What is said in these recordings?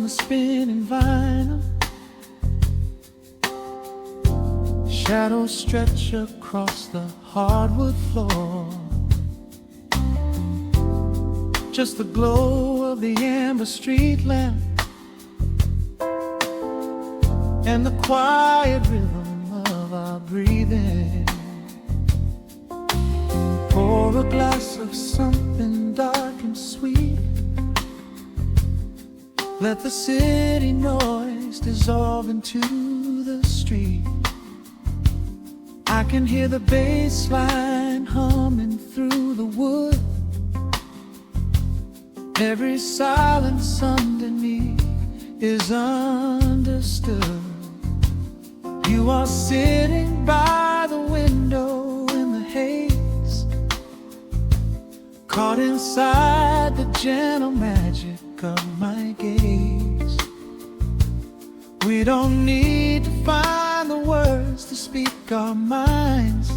on the spinning vinyl. Shadows stretch across the hardwood floor. Just the glow of the amber street lamp and the quiet rhythm of our breathing. Pour a glass of something dark and sweet. Let the city noise dissolve into the street. I can hear the bass line humming through the wood. Every silence underneath is understood. You are sitting by the window in the haze, caught inside the gentle magic of my gaze. We don't need to find the words to speak our minds,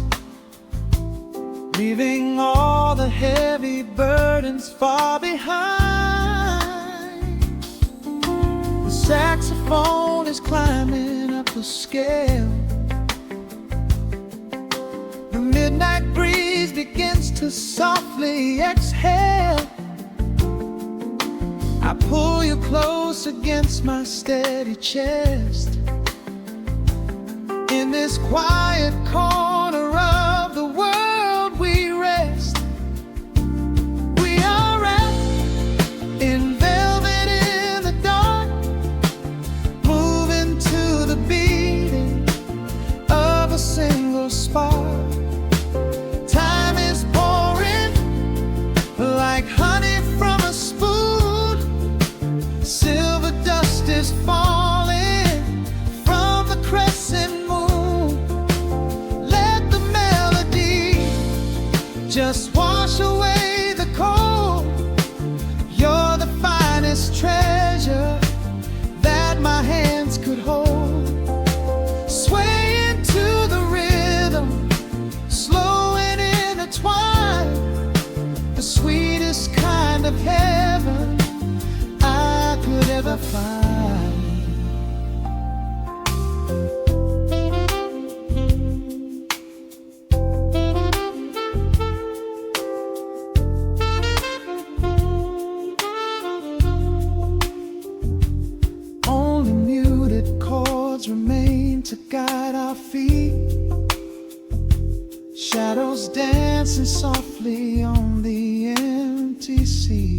leaving all the heavy burdens far behind. The saxophone is climbing up the scale. The midnight breeze begins to softly exhale. I pull you close against my steady chest. In this quiet corner of the world we rest. We are wrapped in velvet in the dark, moving to the beating of a single spark. Time is pouring like honey from a spoon. Silver dust is falling from the crescent moon. Let the melody just wash away the cold. You're the finest treasure that my hands could hold. Swaying to the rhythm, slow and intertwined. The sweetest kind of heaven I could ever find. Only muted chords remain to guide our feet. Shadows dancing softly on the empty sea.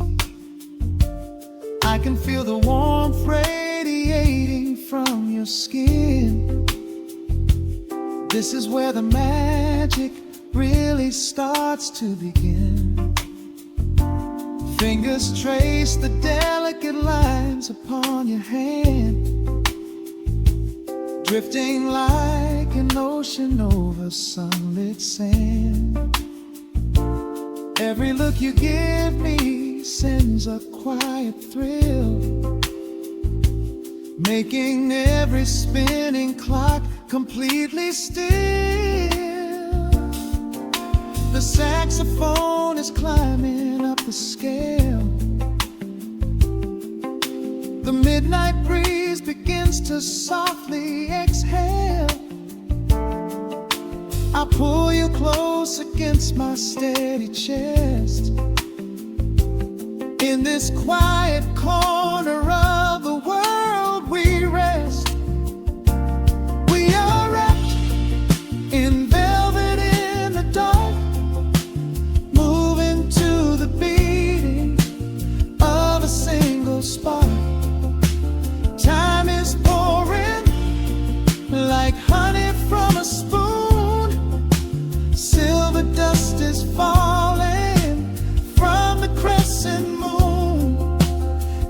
I can feel the warmth radiating from your skin. This is where the magic really starts to begin. Fingers trace the delicate lines upon your hand, drifting like an ocean over sunlit sand. Every look you give me sends a quiet thrill, making every spinning clock completely still. The saxophone is climbing up the scale. The midnight breeze begins to softly exhale. I pull you close against my steady chest. In this quiet corner of the world we rest. We are wrapped in velvet in the dark, moving to the beating of a single spark. Time is pouring like honey from a spoon. Silver dust is falling from the crescent moon.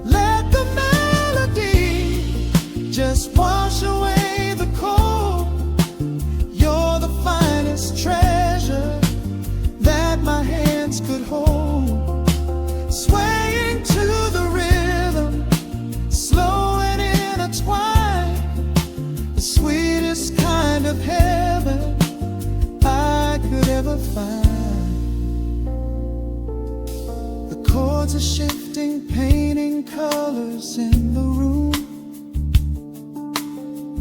Let the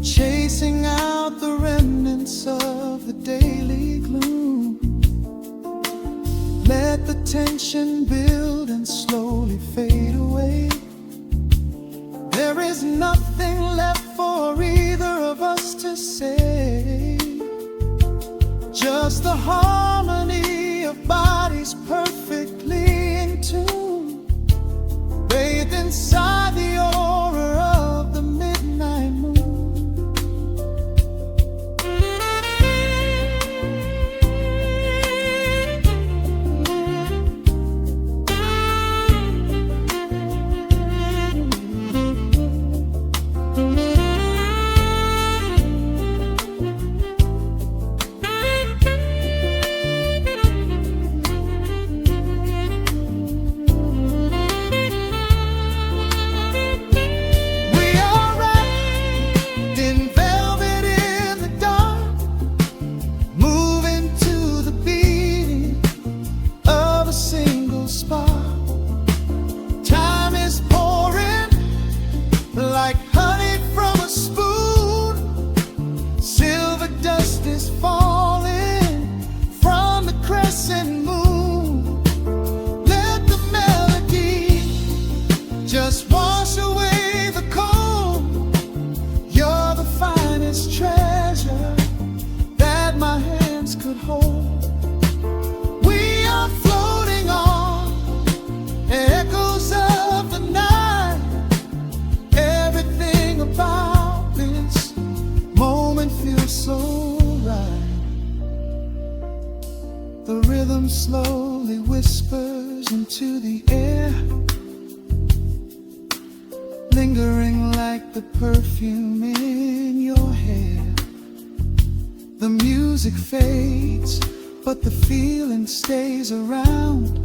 chasing out the remnants of the daily gloom. Let the tension build and slowly fade away. There is nothing left for either of us to say, just the harmony of bodies perfectly in tune, bathed inside the aura of the midnight moon. Like honey from a spoon, silver dust is falling from the crescent moon. Let the melody just wash away the cold. You're the finest treasure that my hands could hold. We are floating on echoes of the night. About this moment feels so right. The rhythm slowly whispers into the air, lingering like the perfume in your hair. The music fades, but the feeling stays around,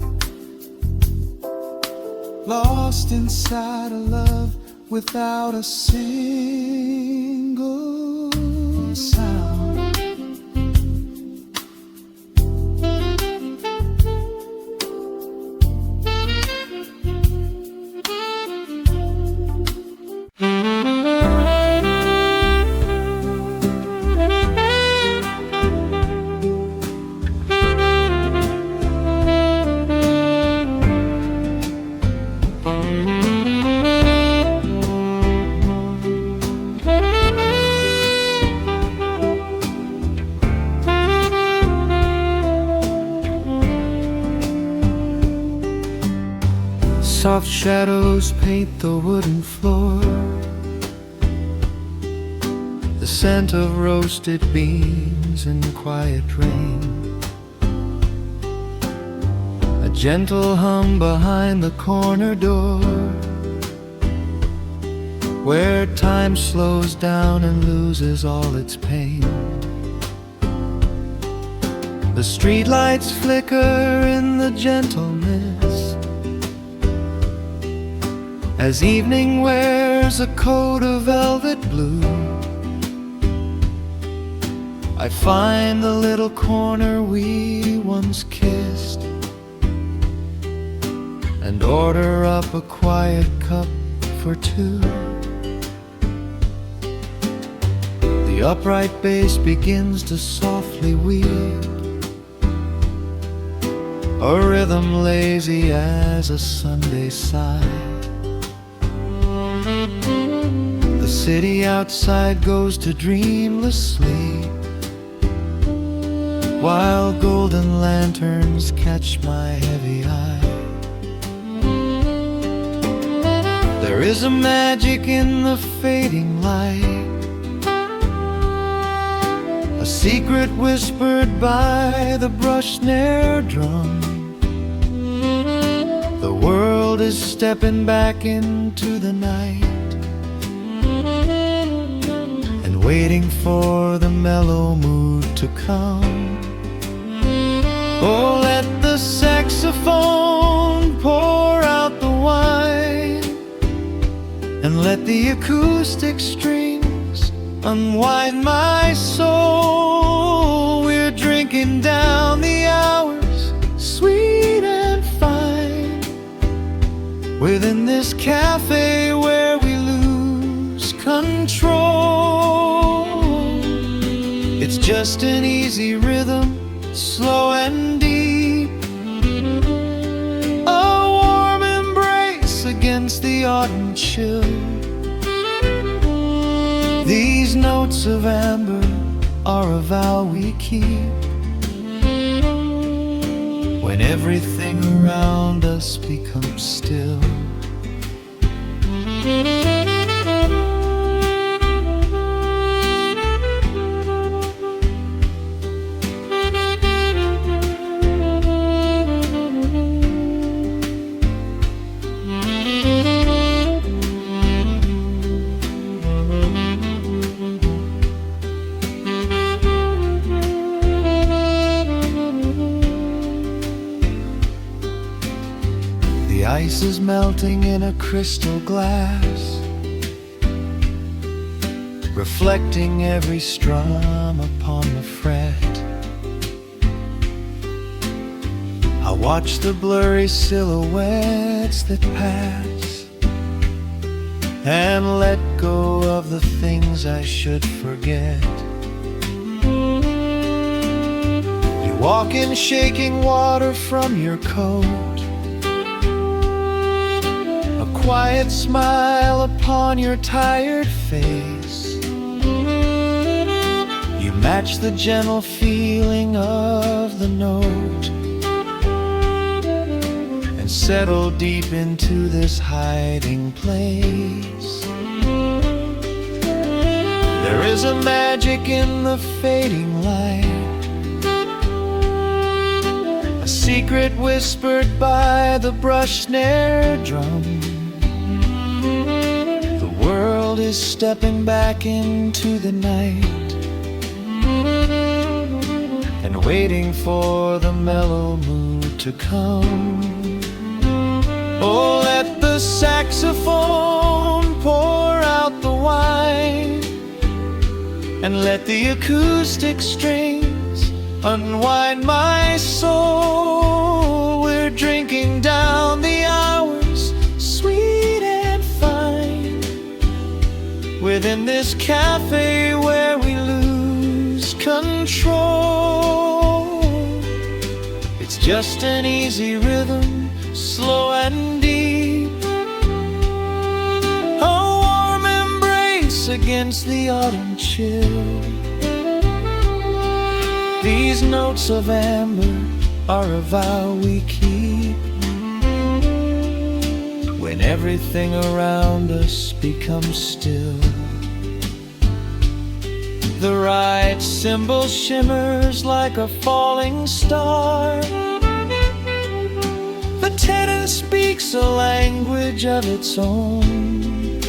lost inside a love without a single sound. Soft shadows paint the wooden floor, the scent of roasted beans and quiet rain, a gentle hum behind the corner door, where time slows down and loses all its pain. The streetlights flicker in the gentle mist as evening wears a coat of velvet blue. I find the little corner we once kissed and order up a quiet cup for two. The upright bass begins to softly weave, a rhythm lazy as a Sunday sigh. The city outside goes to dreamless sleep, while golden lanterns catch my heavy eye. There is a magic in the fading light, a secret whispered by the brush snare drum. The world is stepping back into the night and waiting for the mellow mood to come. Oh, let the saxophone pour out the wine, and let the acoustic strings unwind my soul. We're drinking down the hours, sweet and fine, within this cafe where we lose control. just an easy rhythm, slow and deep. A warm embrace against the autumn chill. These notes of amber are a vow we keep when everything around us becomes still. The ice is melting in a crystal glass, reflecting every strum upon the fret. I watch the blurry silhouettes that pass and let go of the things I should forget. You walk in shaking water from your coat, quiet smile upon your tired face. You match the gentle feeling of the note and settle deep into this hiding place. There is a magic in the fading light, a secret whispered by the brush snare drum. The world is stepping back into the night and waiting for the mellow mood to come. Oh, let the saxophone pour out the wine and let the acoustic strings unwind my soul. We're drinking down the hours, sweet and fine, within this cafe where we lose control. It's just an easy rhythm, slow and deep. A warm embrace against the autumn chill. These notes of amber are a vow we keep when everything around us becomes still. The right cymbal shimmers like a falling star. The tenor speaks a language of its own.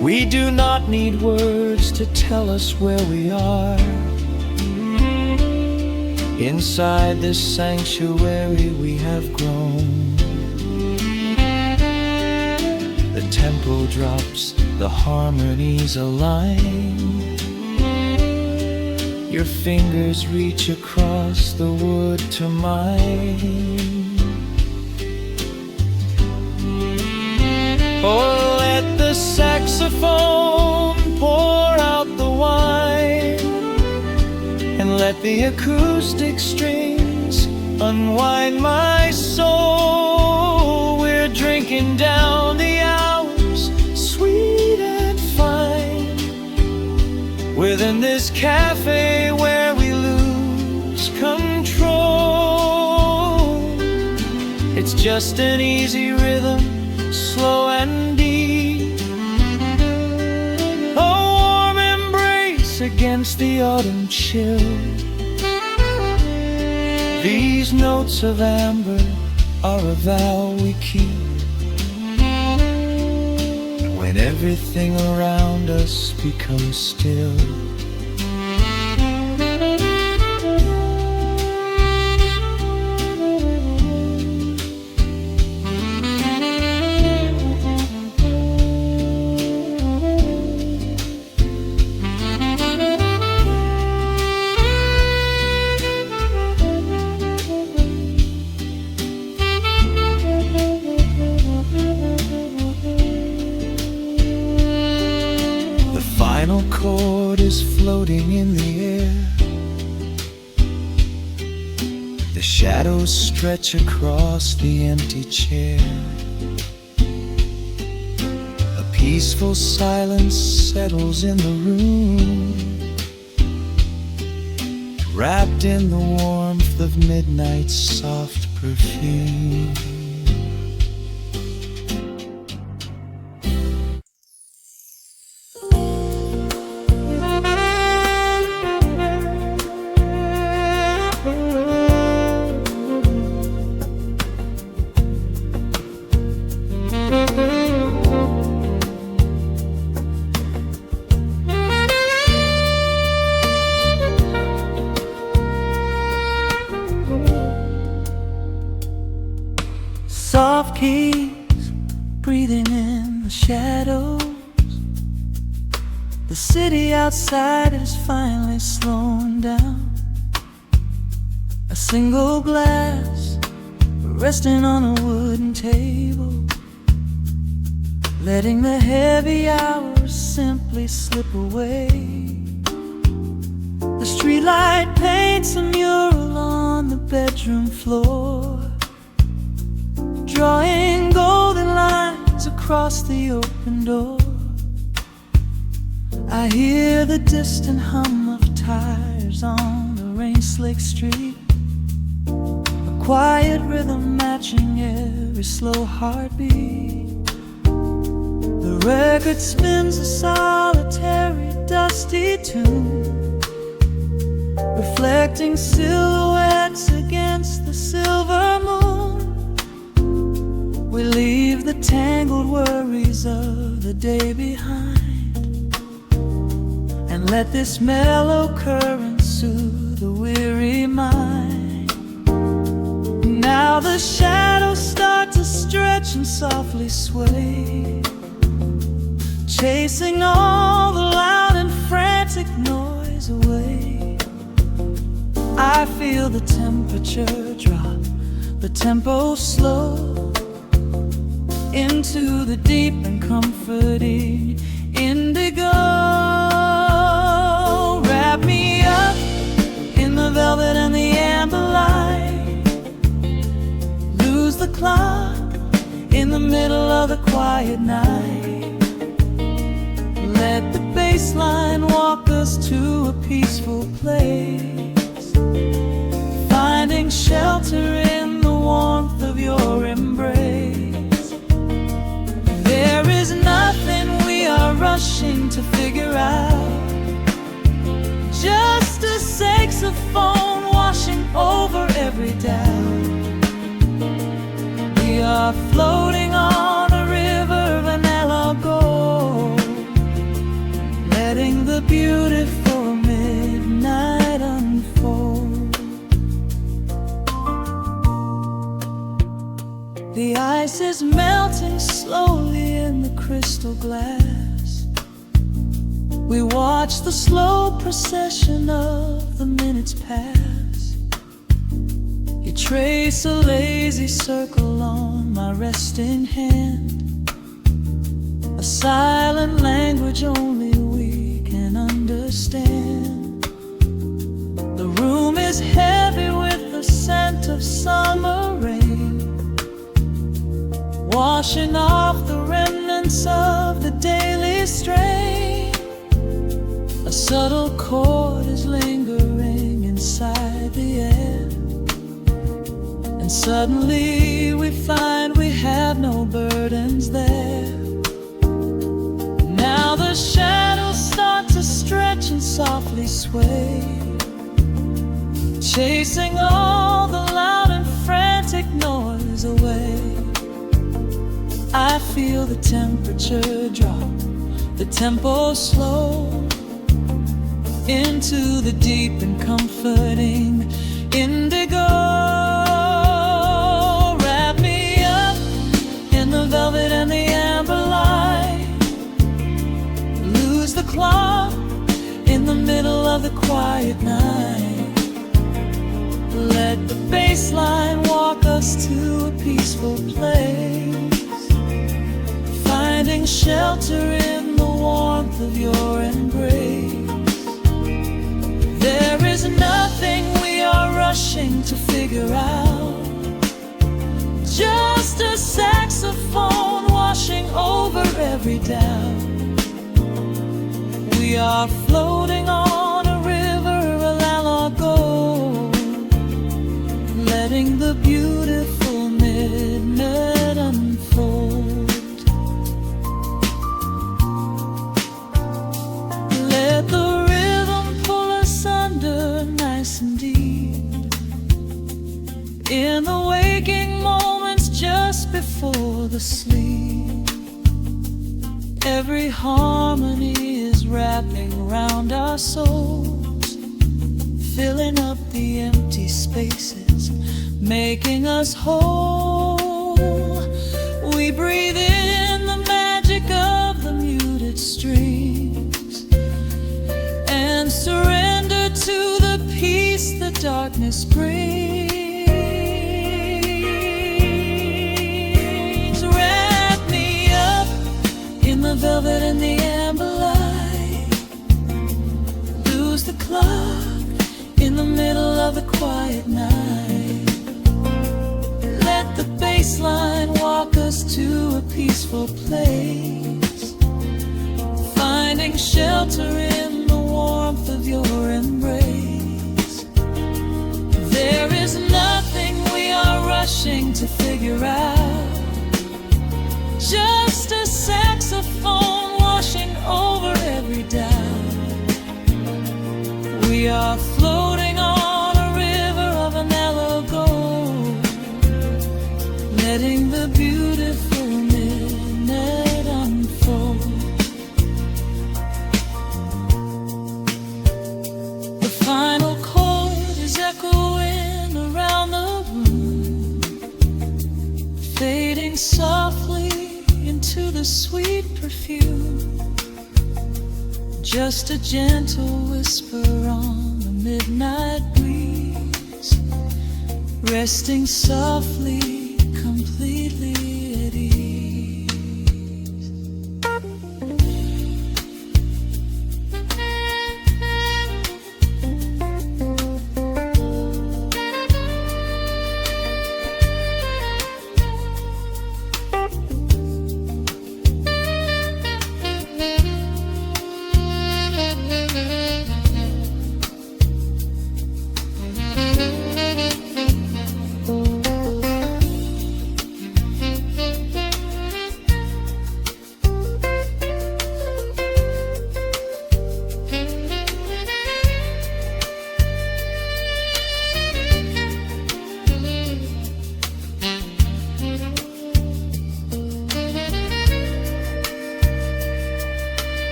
We do not need words to tell us where we are. Inside this sanctuary we have grown. The tempo drops, the harmonies align. Your fingers reach across the wood to mine. Oh, let the saxophone pour out the wine and let the acoustic strings unwind my soul. We're drinking down the hours, sweet and fine, within this cafe where we lose control. It's just an easy rhythm, slow and deep. A warm embrace against the autumn chill. These notes of amber are a vow we keep when everything around us becomes still. final chord is floating in the air. The shadows stretch across the empty chair. A peaceful silence settles in the room, wrapped in the warmth of midnight's soft perfume. Soft keys breathing in the shadows. The city outside is finally slowing down. A single glass resting on a wooden table, letting the heavy hours simply slip away. The streetlight paints a mural on the bedroom floor, drawing golden lines across the open door. I hear the distant hum of tires on the rain-slicked street, a quiet rhythm matching every slow heartbeat. The record spins a solitary, dusty tune, reflecting silhouettes against the silver moon. We leave the tangled worries of the day behind, and let this mellow current soothe the weary mind. Now the shadows start to stretch and softly sway, chasing all the loud and frantic noise away. I feel the temperature drop, the tempo slow, into the deep and comforting indigo. Wrap me up in the velvet and the amber light, lose the clock in the middle of the quiet night. Let the bass line walk us to a peaceful place, finding shelter in the warmth of your embrace. There is nothing we are rushing to figure out, just a saxophone washing over every doubt. We are floating on a river vanilla gold, letting the beautiful midnight unfold. The ice is melting slowly in the crystal glass. We watch the slow procession of the minutes pass. You trace a lazy circle on my resting hand, a silent language only we can understand. The room is heavy with the scent of summer rain, washing off the remnants of the daily strain. A subtle chord is lingering inside the air, and suddenly we find we have no burdens there. Now the shadows start to stretch and softly sway, chasing all the loud and frantic noise away. I feel the temperature drop, the tempo slow, into the deep and comforting indigo. Wrap me up in the velvet and the amber light, lose the clock in the middle of the quiet night. Let the bass line walk us to a peaceful place, finding shelter in the warmth warmth of your embrace. There is nothing we are rushing to figure out, just a saxophone washing over every doubt. We are floating on a river, a largo, letting the beautiful midnight unfold. Let the rhythm pull us under nice and deep, in the waking moments just before the sleep. Every harmony is wrapping around our souls, filling up the empty spaces, making us whole. We breathe in the magic of the muted strings and surrender to the peace the darkness brings. Wrap me up in the velvet and the amber light, lose the clock in the middle of the quiet night. Let the bass line walk us to a peaceful place, finding shelter in the warmth of your embrace. There is nothing we are rushing to figure out, just a saxophone washing over every doubt. We are floating on a river of an yellow gold, letting the beautiful midnight unfold. The final chord is echoing around the room, fading softly into the sweet perfume. Just a gentle whisper on the midnight breeze, resting softly, completely at ease.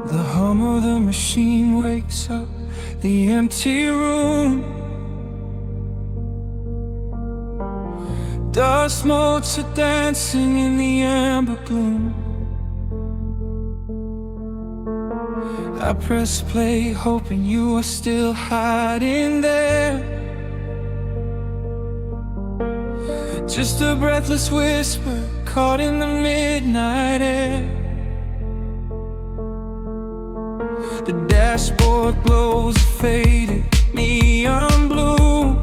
The hum of the machine wakes up the empty room. Dust motes are dancing in the amber gloom. I press play, hoping you are still hiding there. Just a breathless whisper caught in the midnight air. The dashboard glows a faded neon blue,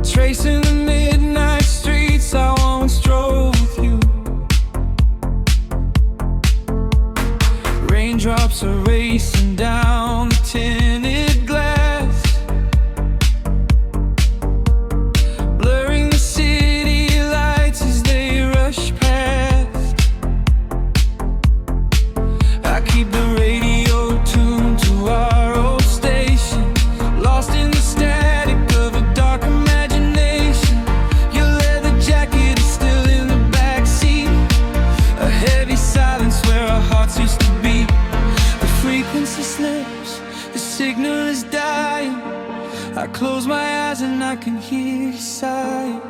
tracing the midnight streets I once drove with you. Raindrops are racing down the tinted glass, blurring the city lights as they rush past. I keep the radio tuned to our old station, lost in the static of a dark imagination. Your leather jacket is still in the backseat, a heavy silence where I close my eyes and I can hear you sigh.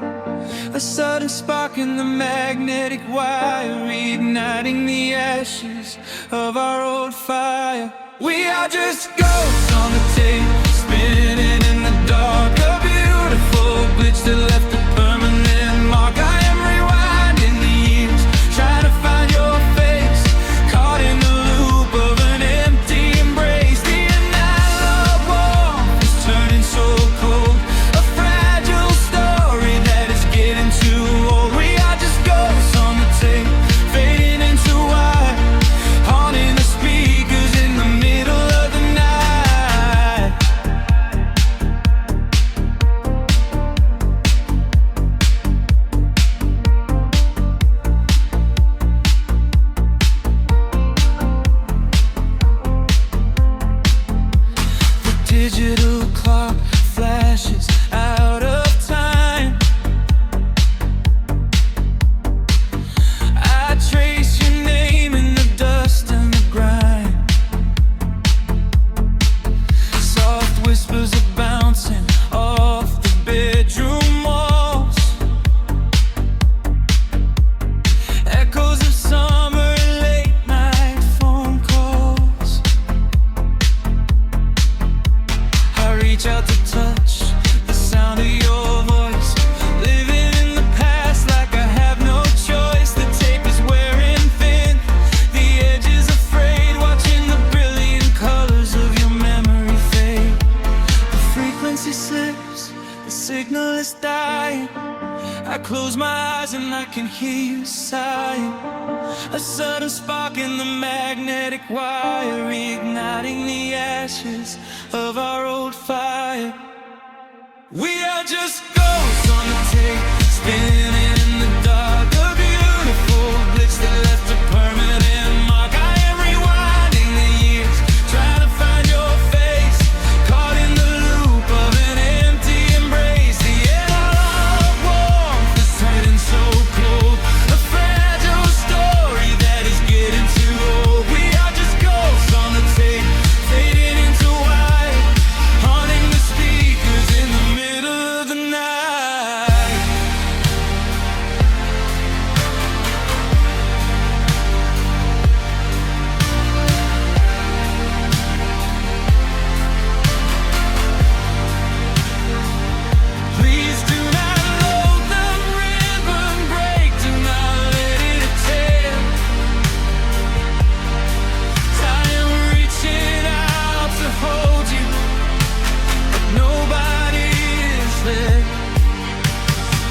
A sudden spark in the magnetic wire, reigniting the ashes of our old fire. We are just ghosts on the tape, spinning in the dark. A beautiful glitch that left a permanent mark. I am rewinding the years, trying to find your face, caught in the loop of an empty embrace. The analog warmth is turning so cold, a fragile story that is getting too old. We are just ghosts on the tape, fading into white, haunting the speakers in the middle of the night. The digital clock flashes out of time. I trace your name in the dust and the grime. Soft whispers are bouncing off the bedroom walls, echoes of summer late night phone calls. I reach out to touch the sound of your voice, living in the past like I have no choice. The tape is wearing thin, the edge is afraid, watching the brilliant colors of your memory fade. The frequency slips, the signal is dying. I close my eyes and I can hear you sighing. A sudden spark in the magnetic wire, reigniting the ashes of our old fire. We are just ghosts on the tape, spinning in the dark. A beautiful glitch that left a permanent mark. I am rewinding the years, trying to find your face, caught in the loop of an empty embrace. The analog warmth is turning so cold, a fragile story that is getting too old. We are just ghosts on the tape, fading into white, haunting the speakers in the middle of the night. Please do not load the ribbon break, do not let it tear. I am reaching out to hold you, but nobody is there.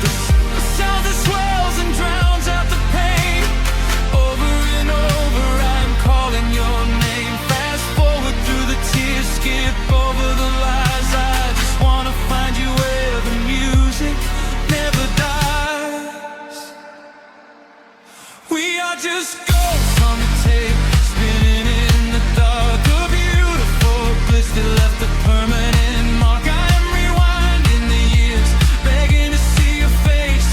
The sound that swells and drowns out the pain. Over and over I'm calling your name. Fast forward through the tears, skip over the lies. I just wanna find you where the music never dies. We are just ghosts on the tape, spinning in the dark. A beautiful glitch that left a permanent mark. I am rewinding the years, begging to see your face,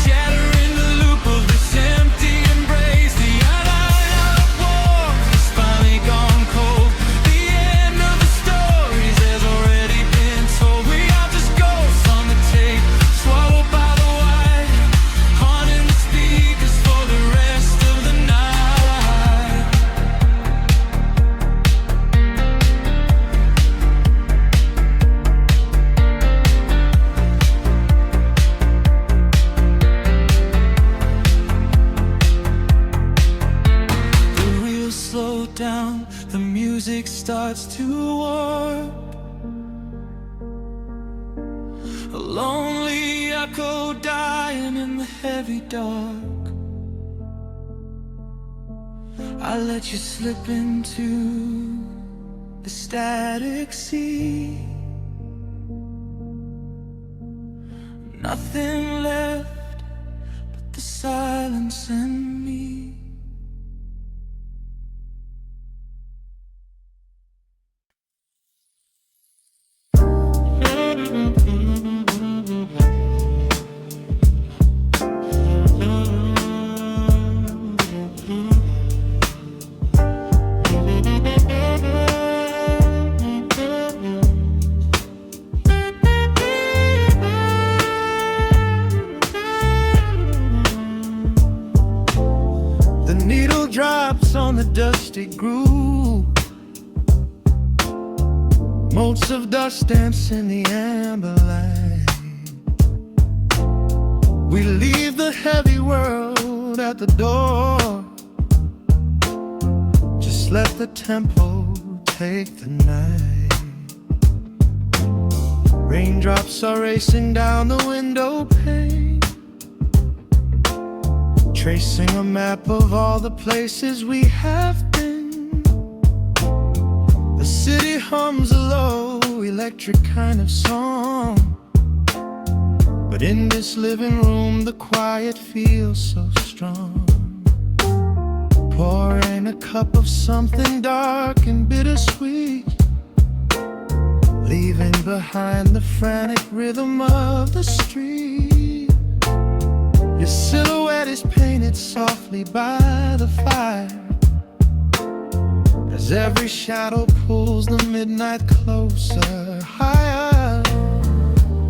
shattering the loop of this empty embrace. The analog warmth is finally gone cold, the end of the stories has already been told. We are just ghosts on the tape, swallowed by the wire, haunting the speakers for the rest of the night. The wheels slow down, the music starts to warp. A lonely echo dying in the heavy dark. I let you slip into the static sea. Nothing left but the silence and me. needle drops on the dusty groove. Motes of dust dance in the amber light. We leave the heavy world at the door. Just let the tempo take the night. Raindrops are racing down the window pane, tracing a map of all the places we have been. The city hums a low, electric kind of song, but in this living room the quiet feels so strong. Pouring a cup of something dark and bittersweet, leaving behind the frantic rhythm of the street. Your silhouette is painted softly by the fire, as every shadow pulls the midnight closer, higher.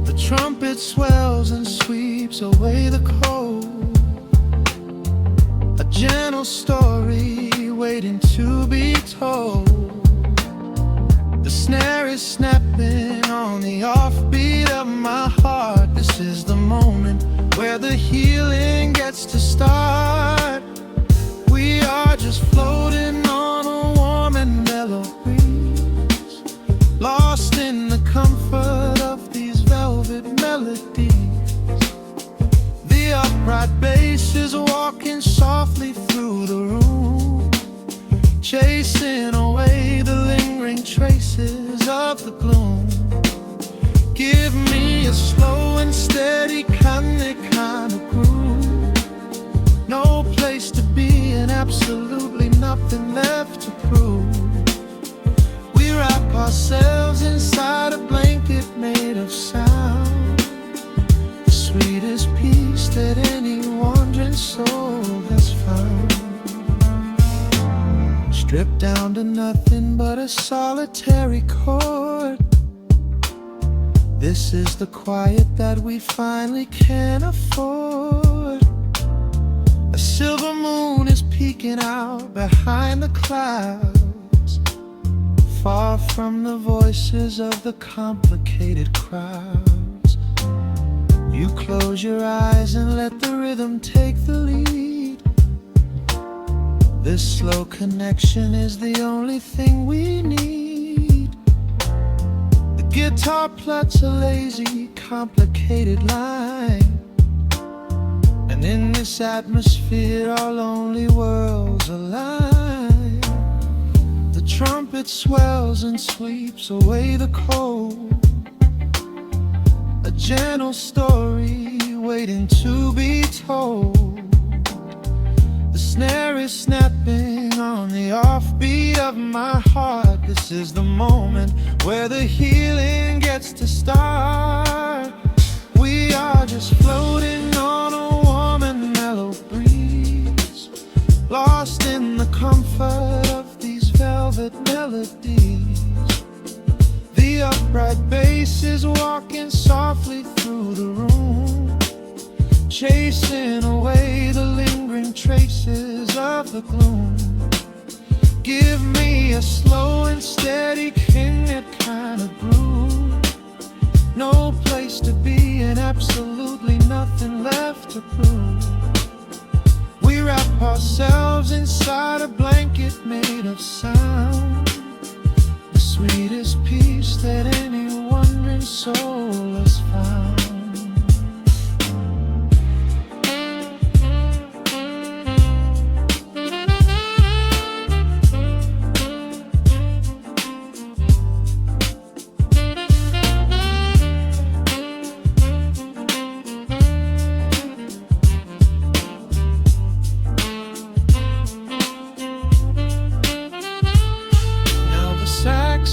The trumpet swells and sweeps away the cold, a gentle story waiting to be told. The snare is snapping on the offbeat of my heart. This is the moment where the healing gets to start. We are just floating on a warm and mellow breeze, lost in the comfort of these velvet melodies. The upright bass is walking softly through the room, chasing away the lingering traces of the gloom. Give me a slow and steady kind of groove. No place to be and absolutely nothing left to prove. We wrap ourselves inside a blanket made of sound, the sweetest peace that any wandering soul has found. Stripped down to nothing but a solitary chord. This is the quiet that we finally can afford. A silver moon is peeking out behind the clouds, far from the voices of the complicated crowds. You close your eyes and let the rhythm take the lead. This slow connection is the only thing we need. The guitar plucks a lazy, complicated line, and in this atmosphere our lonely worlds align. The trumpet swells and sweeps away the cold, a gentle story waiting to be told. The snare is snapping on the offbeat of my heart. This is the moment where the healing gets to start. We are just floating on a warm and mellow breeze, lost in the comfort of these velvet melodies. The upright bass is walking softly through the room, chasing away the lingering traces of the gloom. Give me a slow and steady kind of groove. No place to be and absolutely nothing left to prove. We wrap ourselves inside a blanket made of sound, the sweetest peace that any wandering soul has found.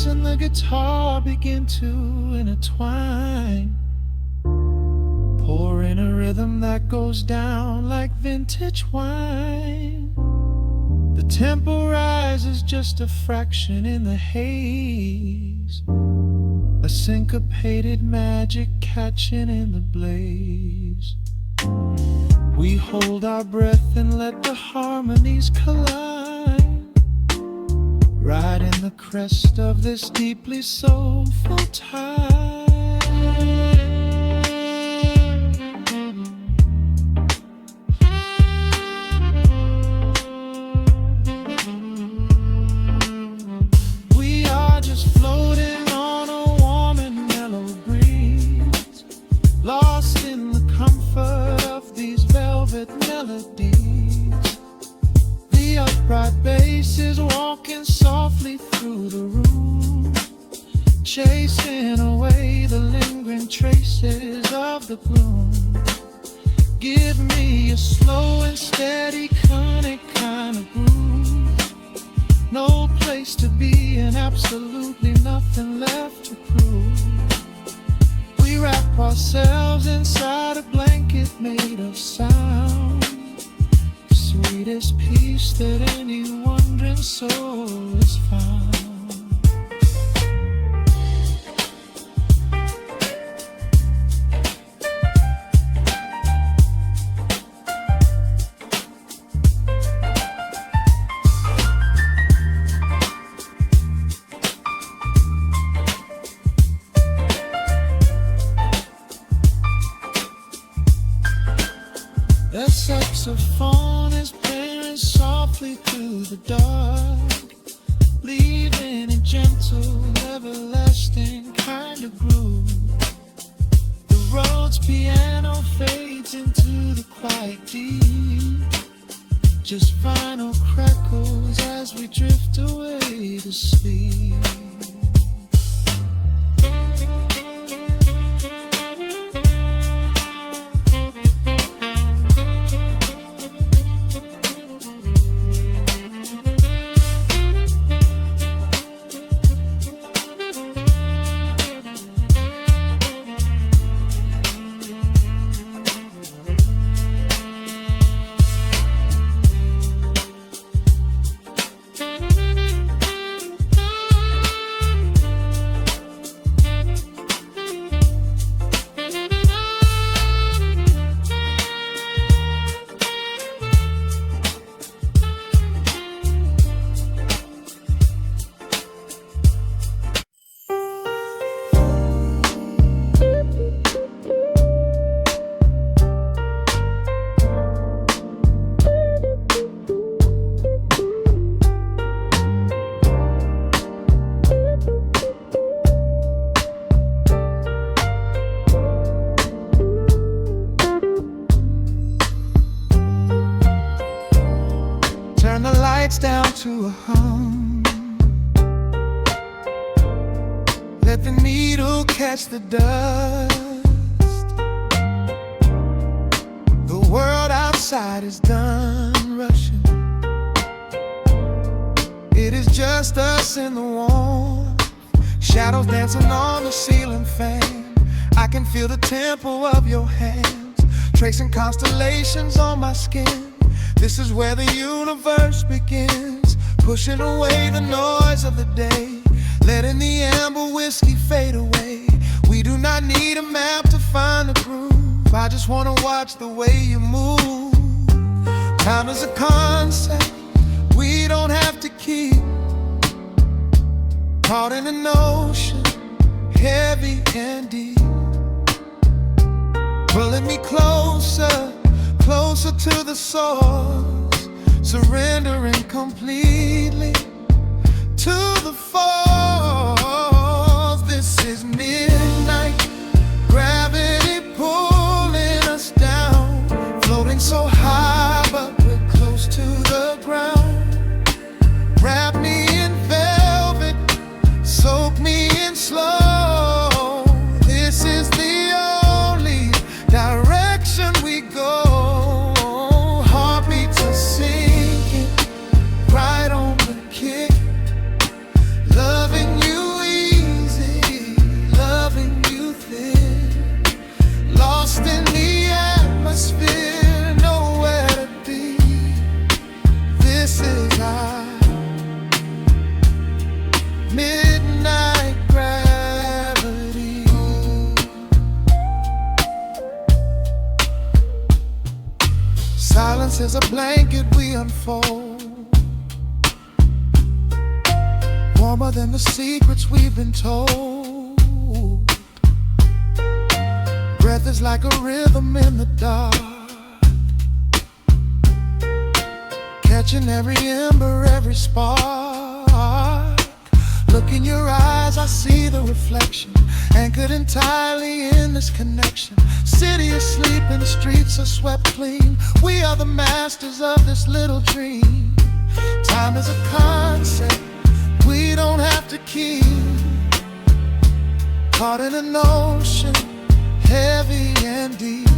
And the guitar begin to intertwine, pouring a rhythm that goes down like vintage wine. The tempo rises just a fraction in the haze, a syncopated magic catching in the blaze. We hold our breath and let the harmonies collide, right in the crest of this deeply soulful tide. We are just floating on a warm and mellow breeze, lost in the comfort of these velvet melodies. The upright bass is walking softly through the room, chasing away the lingering traces of the gloom. Give me a slow and steady kind of groove. No place to be and absolutely nothing left to prove. We wrap ourselves inside a blanket made of sound, the sweetest peace that any wandering soul has found. The saxophone is playing softly through the dark, leaving a gentle, everlasting kind of groove. The road's piano fades into the quiet deep, just vinyl crackles as we drift away to sleep. Turn the lights down to a hum, let the needle catch the dust. The world outside is done rushing, it is just us in the warmth, shadows dancing on the ceiling fan. I can feel the tempo of your hands, tracing constellations on my skin. This is where the universe begins, pushing away the noise of the day, letting the amber whiskey fade away. We do not need a map to find the groove, I just wanna watch the way you move. Time is a concept we don't have to keep, caught in an ocean, heavy and deep, pulling me closer, closer to the source, surrendering completely to the force. This is midnight, gravity pulling us down, floating so high but we're close to the ground. Wrap me in velvet, soak me in slow. This is the only direction we go. Loving you easy, love as a blanket we unfold, warmer than the secrets we've been told. Breath is like a rhythm in the dark, catching every ember, every spark. Look in your eyes, I see the reflection, anchored entirely in this connection. City asleep and the streets are swept clean. We are the masters of this little dream. Time is a concept we don't have to keep, caught in an ocean heavy and deep,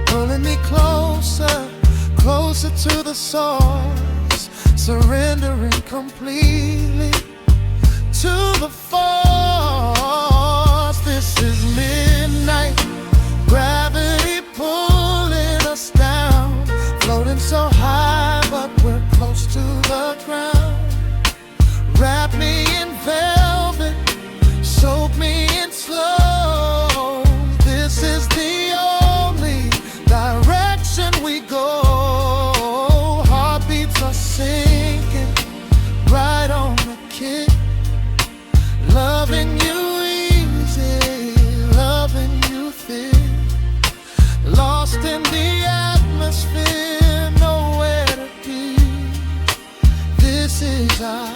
pulling me closer, closer to the source, surrendering completely to the force. This is midnight gravity pulling us down, floating so high but we're close to the ground. Wrap me in velvet, soak me in slow. This is the only direction we go. Heartbeats are sinking right on the kick. Loving you easy, loving you thick. Lost in the atmosphere, nowhere to be. This is our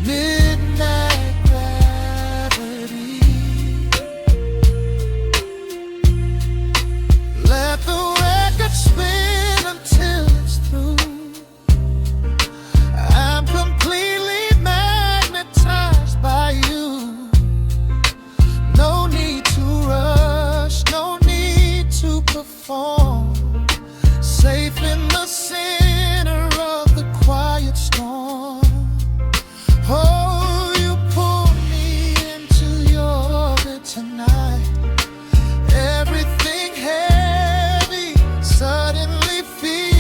midnight gravity. Let the record spin until it's through. I'm completely magnetized by you. No need to rush, no need to perform. Safe in the center of the quiet storm. Oh, you pull me into your orbit tonight. Everything heavy suddenly feels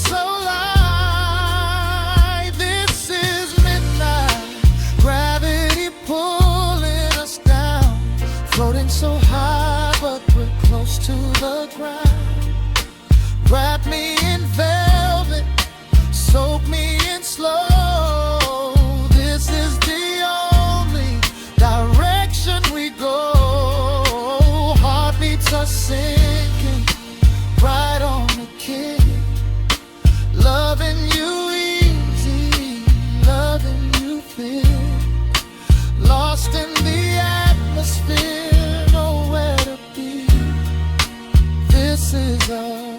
so light. This is midnight gravity pulling us down, floating so high but we're close to the ground. Wrap me in velvet, soak me in slow. This is the only direction we go. Heartbeats are sinking right on the kick. Loving you easy, loving you thick. Lost in the atmosphere, nowhere to be. This is our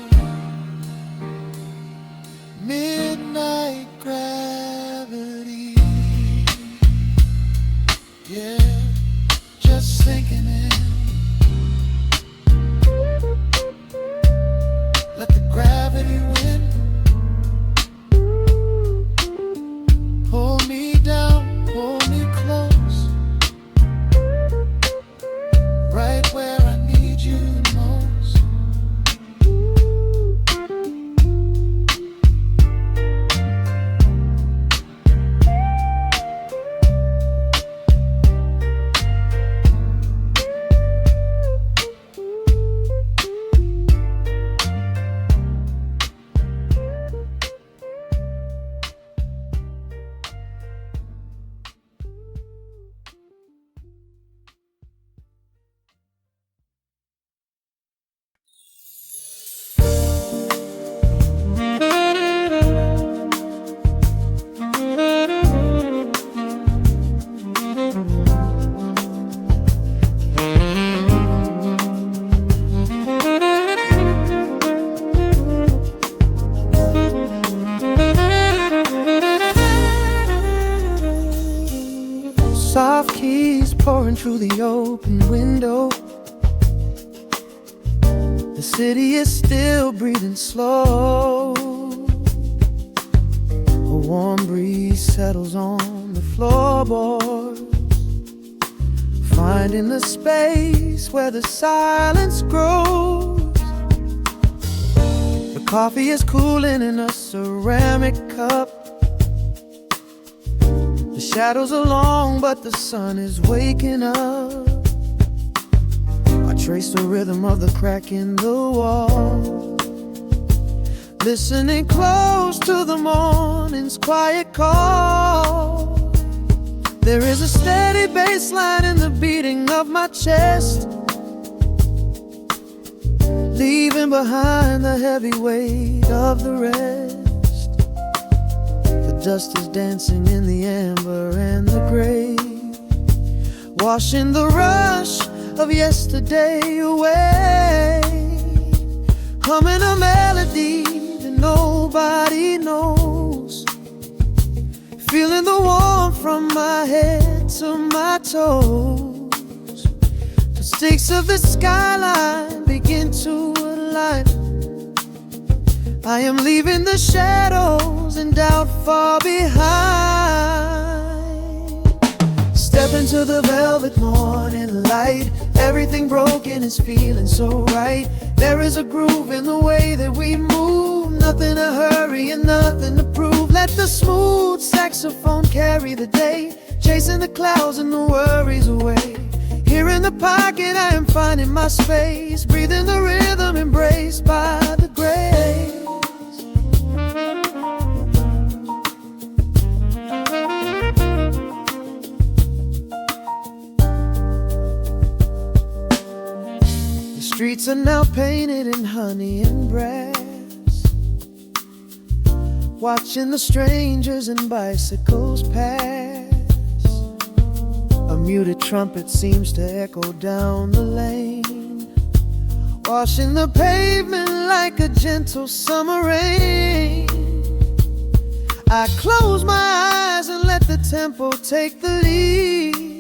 midnight gravity. Yeah, just sinking in. Let the gravity win. Pull me down, pull me close, right where I need you most. Soft keys pouring through the open window. The city is still breathing slow. A warm breeze settles on the floorboards, finding the space where the silence grows. The coffee is cooling in a ceramic cup. The shadows are long, but the sun is waking up. I Trace the rhythm of the crack in the wall, listening close to the morning's quiet call. There is a steady bass line in the beating of my chest, leaving behind the heavy weight of the rest. The dust is dancing in the amber and the gray, washing the rush of yesterday away, humming a melody that nobody knows, feeling the warmth from my head to my toes. The stakes of the skyline begin to align. I am leaving the shadows and doubt far behind. Step into the velvet morning light. Everything broken is feeling so right. There is a groove in the way that we move, nothing to hurry and nothing to prove. Let the smooth saxophone carry the day, chasing the clouds and the worries away. Here in the pocket I am finding my space, breathing the rhythm embraced by the grace. Streets are now painted in honey and brass, watching the strangers and bicycles pass. A muted trumpet seems to echo down the lane, washing the pavement like a gentle summer rain. I close my eyes and let the tempo take the lead.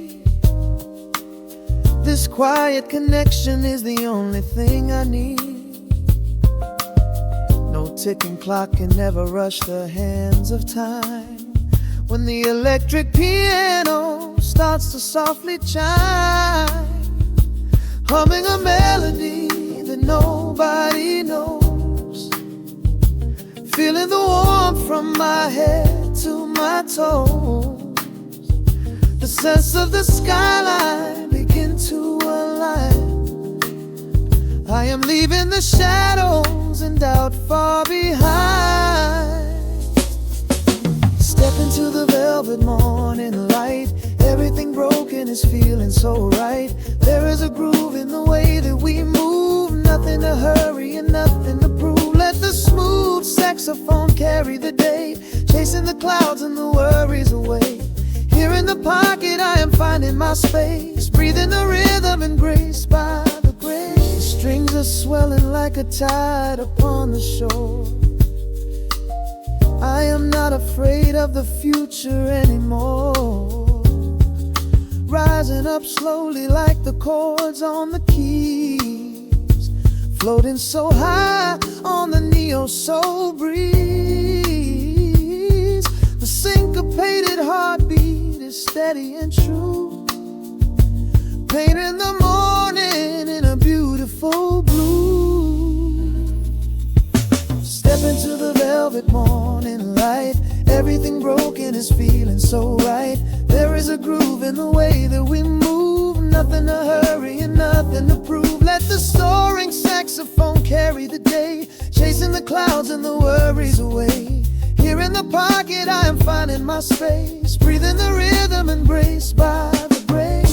This quiet connection is the only thing I need. No ticking clock can ever rush the hands of time. When the electric piano starts to softly chime, humming a melody that nobody knows, feeling the warmth from my head to my toes. The sense of the skyline begin to align. I am leaving the shadows and doubt far behind. Step into the velvet morning light. Everything broken is feeling so right. There is a groove in the way that we move, nothing to hurry and nothing to prove. Let the smooth saxophone carry the day, chasing the clouds and the worries away. Here in the pocket I am finding my space, breathing the rhythm and grace by the grace. Strings are swelling like a tide upon the shore. I am not afraid of the future anymore, rising up slowly like the chords on the keys, floating so high on the neo-soul breeze. The syncopated heartbeat is steady and true, painting the morning in a beautiful blue. Step into the velvet morning light. Everything broken is feeling so right. There is a groove in the way that we move, nothing to hurry and nothing to prove. Let the soaring saxophone carry the day, chasing the clouds and the worries away. Here in the pocket I am finding my space, breathing the rhythm embraced by the grace.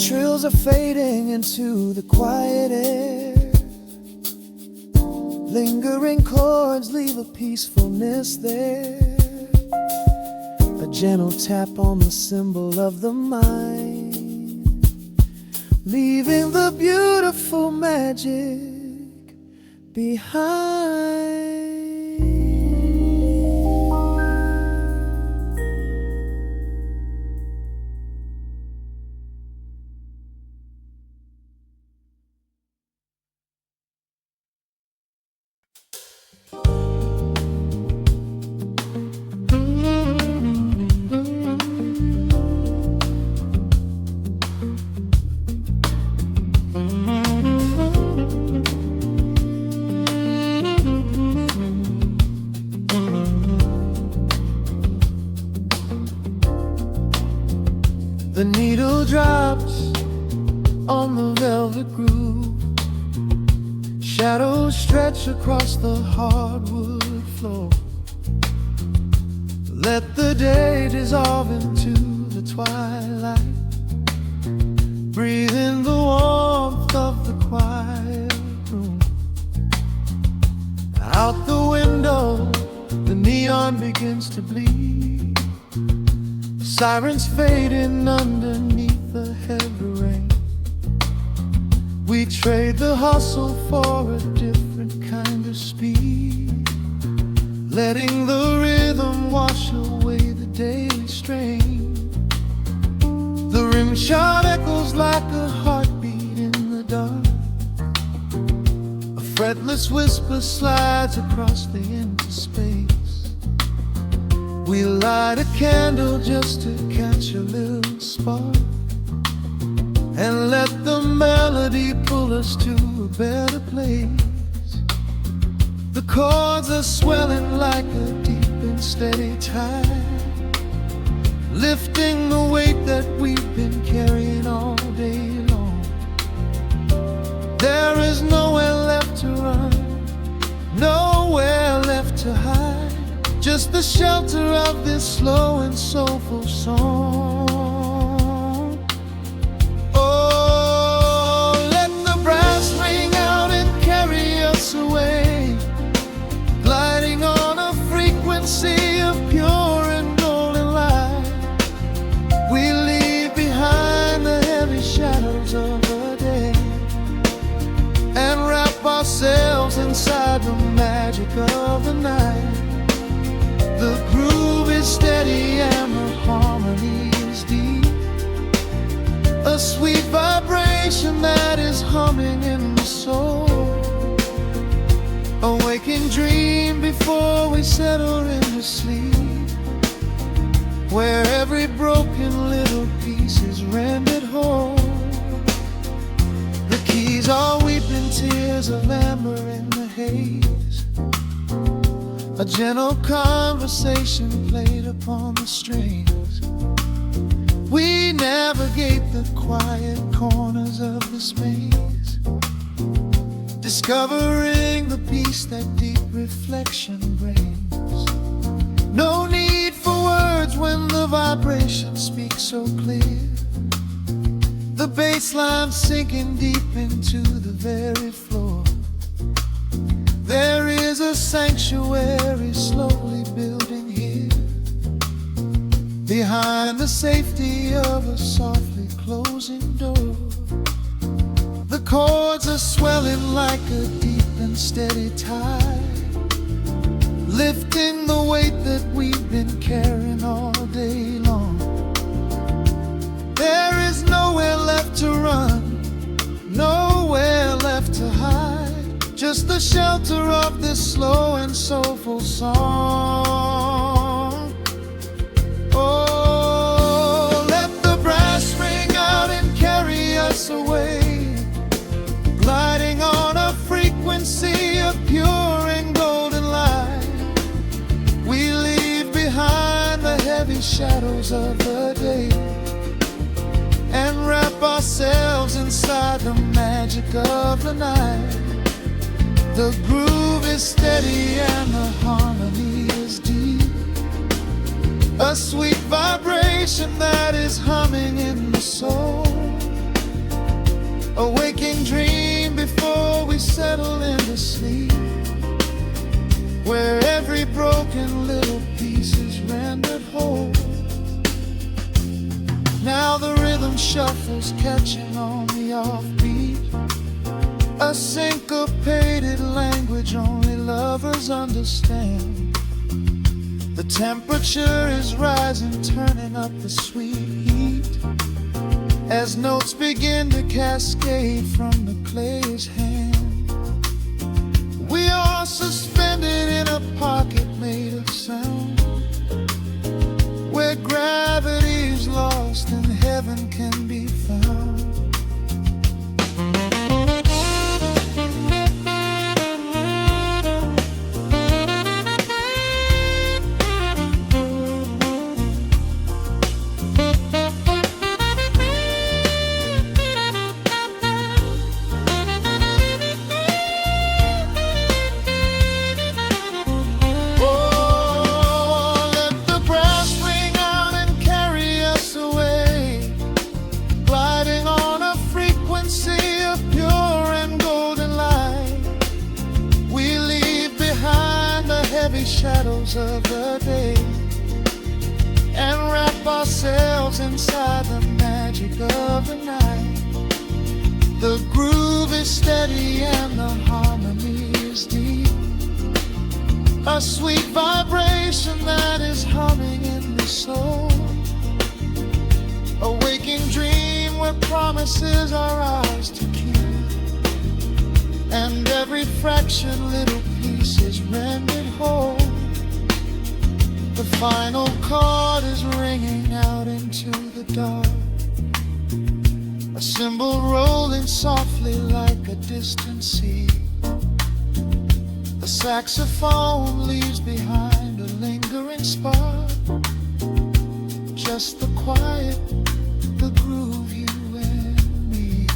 Trills are fading into the quiet air. Lingering chords leave a peacefulness there. A gentle tap on the cymbal of the mind, leaving the beautiful magic behind. The needle drops on the velvet groove. Shadows stretch across the hardwood floor. Let the day dissolve into the twilight. Breathe in the warmth of the quiet room. Out the window, the neon begins to bleed. Sirens fading underneath the heavy rain. We trade the hustle for a different kind of speed, letting the rhythm wash away the daily strain. The rim shot echoes like a heartbeat in the dark. A fretless whisper slides across the empty space. We light a candle just to catch a little spark, and let the melody pull us to a better place. The chords are swelling like a deep and steady tide, lifting the weight that we've been carrying all day long. There is nowhere left to run, nowhere left to hide, just the shelter of this slow and soulful song. Oh, let the brass ring out and carry us away, gliding on a frequency of pure and golden light. We leave behind the heavy shadows of the day and wrap ourselves inside the magic of the night. The groove is steady and the harmony is deep, a sweet vibration that is humming in the soul. A waking dream before we settle into sleep, where every broken little piece is rendered whole. The keys are weeping tears of amber in the haze, a gentle conversation played upon the strings. We navigate the quiet corners of this maze, discovering the peace that deep reflection brings. No need for words when the vibration speaks so clear, the bass line sinking deep into the very floor. There is a sanctuary slowly building here, behind the safety of a softly closing door. The chords are swelling like a deep and steady tide, lifting the weight that we've been carrying all day long. There is nowhere left to run, nowhere left to hide, just the shelter of this slow and soulful song. Oh, let the brass ring out and carry us away, gliding on a frequency of pure and golden light. We leave behind the heavy shadows of the day and wrap ourselves inside the magic of the night. The groove is steady and the harmony is deep, a sweet vibration that is humming in the soul. A waking dream before we settle into sleep, where every broken little piece is rendered whole. Now the rhythm shuffles, catching on the offbeat, a syncopated language only lovers understand. The temperature is rising, turning up the sweet heat, as notes begin to cascade from the clay's hand. We are suspended in a pocket made of sound, where gravity is lost and heaven can be found. keep ourselves inside the magic of the night. The groove is steady and the harmony is deep. A sweet vibration that is humming in the soul. A waking dream where promises are ours to keep. And every fraction, little piece is rendered whole. The final chord is ringing out into the dark. A cymbal rolling softly like a distant sea. The saxophone leaves behind a lingering spark. Just the quiet, the groove, you and me.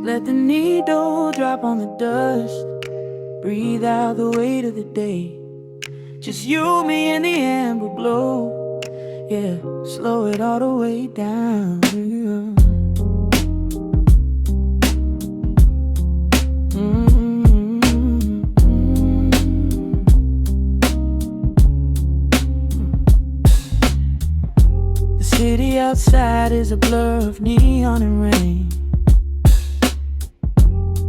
Let the needle drop on the dust. Breathe out the weight of the day. Just you, me, and the amber glow. Yeah, slow it all the way down. The city outside is a blur of neon and rain.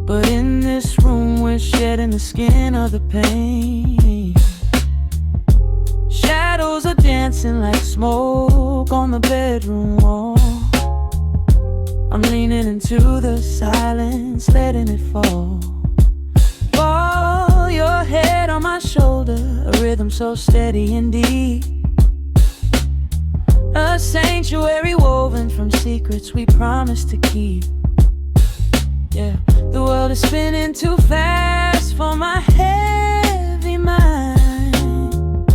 But in this room we're shedding the skin of the pain. Shadows are dancing like smoke on the bedroom wall. I'm leaning into the silence, letting it fall. Fall your head on my shoulder, a rhythm so steady and deep. A sanctuary woven from secrets we promised to keep. Yeah, the world is spinning too fast for my heavy mind.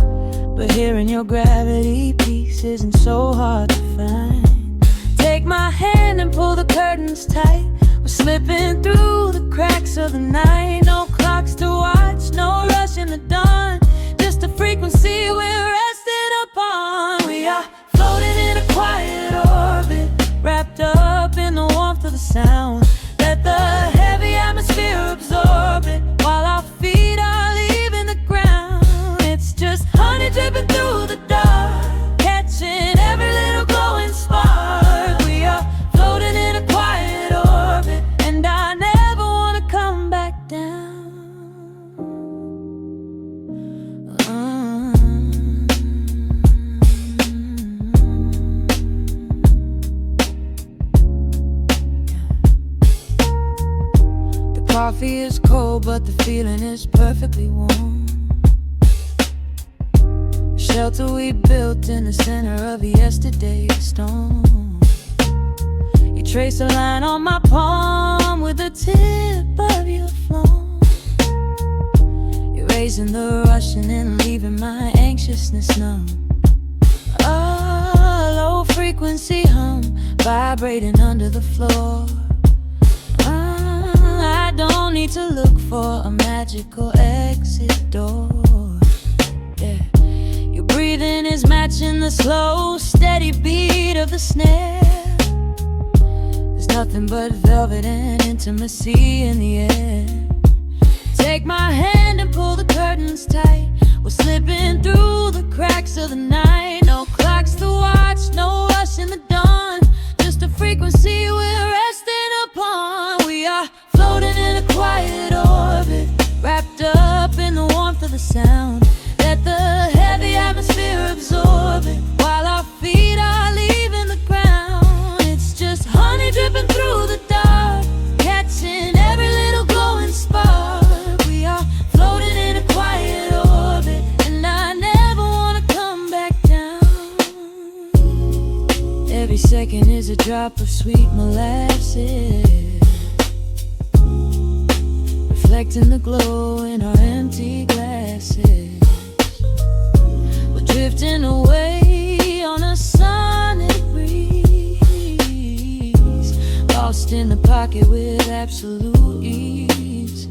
But hearing your gravity piece isn't so hard to find. Take my hand and pull the curtains tight. We're slipping through the cracks of the night. No clocks to watch, no rush in the dawn. Just a frequency we're resting upon. We are floating in a quiet orbit, wrapped up in the warmth of the sound. Let the heavy atmosphere absorb it, while our feet are leaving the ground. It's just honey dripping through the dark, catching every little glowing spark. We are floating in a quiet orbit, and I never want to come back down. Coffee is cold, but the feeling is perfectly warm. Shelter we built in the center of yesterday's storm. You trace a line on my palm with the tip of your phone, erasing the rushing and leaving my anxiousness numb. A low frequency hum vibrating under the floor. I don't need to look for a magical exit door. Yeah, your breathing is matching the slow, steady beat of the snare. There's nothing but velvet and intimacy in the air. Take my hand and pull the curtains tight. We're slipping through the cracks of the night. No clocks to watch, no rush in the dawn. Just a frequency we're resting upon. We are floating in a quiet orbit, wrapped up in the warmth of the sound. Let the heavy atmosphere absorb it, while our feet Every second is a drop of sweet molasses, reflecting the glow in our empty glasses. We're drifting away on a sonic breeze, lost in the pocket with absolute ease.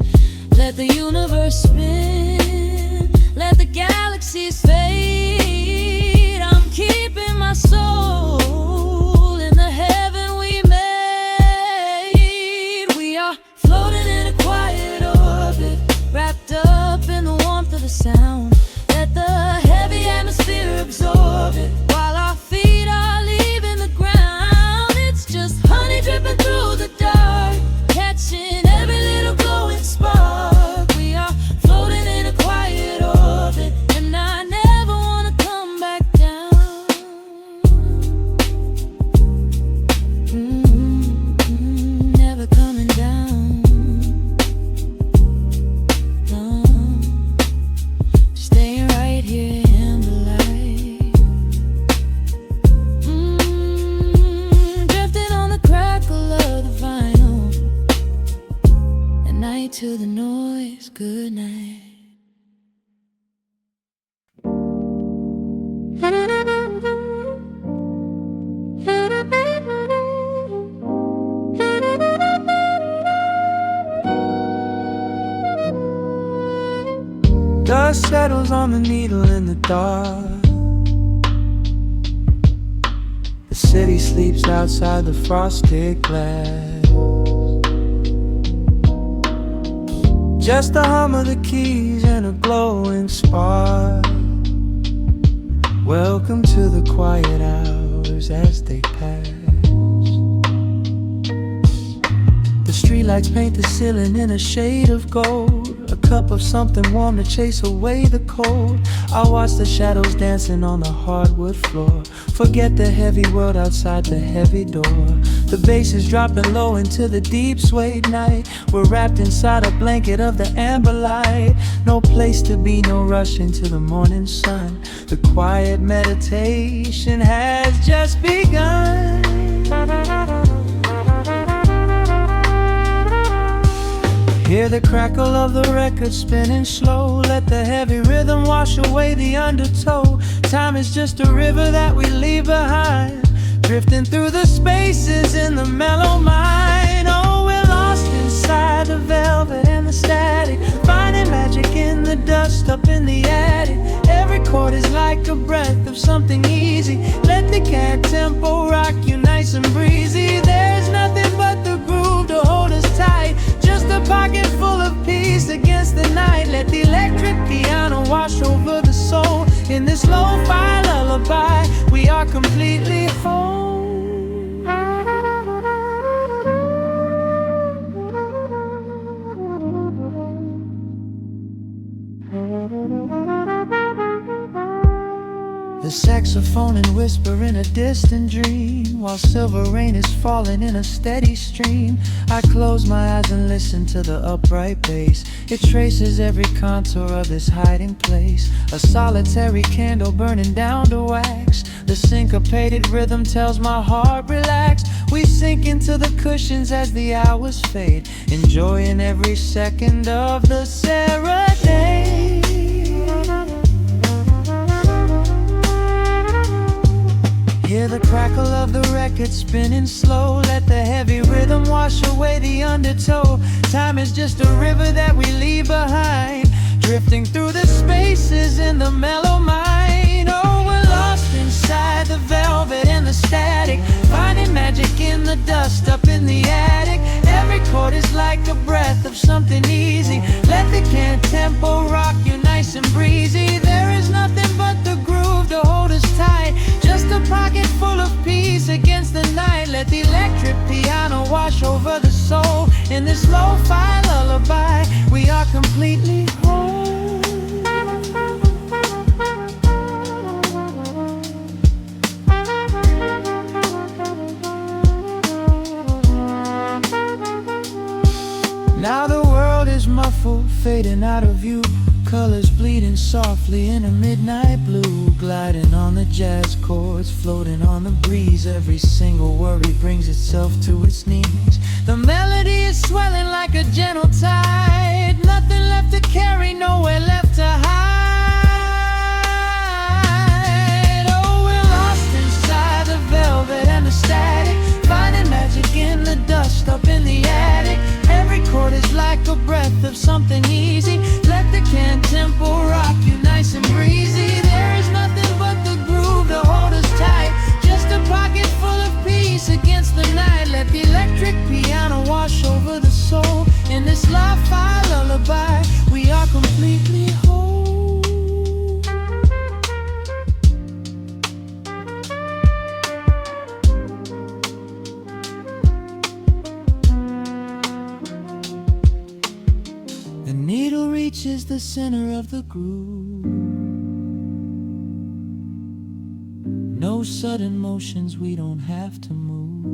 Let the universe spin, let the galaxies fade. I'm keeping my soul in the heaven we made. We are floating in a quiet orbit, wrapped up in the warmth of the sound. Let the heavy atmosphere absorb it, while our feet are leaving the ground. It's just honey dripping through the dark, catching every little glowing spark. We are floating in a quiet orbit, and I never wanna come back down. Never coming down. No, staying right here in the light. Drifting on the crackle of the vinyl. At night to the noise, good night. Dust settles on the needle in the dark. The city sleeps outside the frosted glass. Just the hum of the keys and a glowing spark. Welcome to the quiet hours as they pass. The streetlights paint the ceiling in a shade of gold. A cup of something warm to chase away the cold. I watch the shadows dancing on the hardwood floor. Forget the heavy world outside the heavy door. The bass is dropping low into the deep suede night. We're wrapped inside a blanket of the amber light. No place to be, no rush into the morning sun. The quiet meditation has just begun. Hear the crackle of the record spinning slow. Let the heavy rhythm wash away the undertow. Time is just a river that we leave behind, drifting through the spaces in the mellow mind. Oh, we're lost inside the velvet and the static, finding magic in the dust up in the attic. Every chord is like a breath of something easy. Let the cat tempo rock you nice and breezy. There's nothing but the groove to hold us tight, just a pocket full of peace against the night. Let the electric piano wash over the soul. In this lo-fi lullaby, we are completely whole. The saxophone and whisper in a distant dream, while silver rain is falling in a steady stream. I close my eyes and listen to the upright bass. It traces every contour of this hiding place. A solitary candle burning down to wax. The syncopated rhythm tells my heart relax. We sink into the cushions as the hours fade, enjoying every second of the serenade. Hear the crackle of the record spinning slow. Let the heavy rhythm wash away the undertow. Time is just a river that we leave behind, drifting through the spaces in the mellow mind. Oh, we're lost inside the velvet and the static, finding magic in the dust up in the attic. Every chord is like a breath of something easy. Let the can tempo rock you nice and breezy. There is nothing but the groove to hold us tight, just a pocket full of peace against the night. Let the electric piano wash over the soul. In this lo-fi lullaby, we are completely whole. Now the world is muffled, fading out of view. colors bleeding softly in a midnight blue, gliding on the jazz chords, floating on the breeze. Every single worry brings itself to its knees. The melody is swelling like a gentle tide, nothing left to carry, nowhere left to hide. Oh, we're lost inside the velvet and the static, finding magic in the dust up in the attic. Every chord is like a breath of something easy. Let the can tempo rock you nice and breezy. There is nothing but the groove to hold us tight, just a pocket full of peace against the night. Let the electric piano wash over the soul. In this lo-fi lullaby, we are completely whole. The needle reaches the center of the groove. No sudden motions, we don't have to move.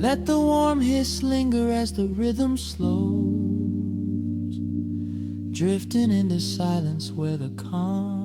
Let the warm hiss linger as the rhythm slows, drifting into silence where the calm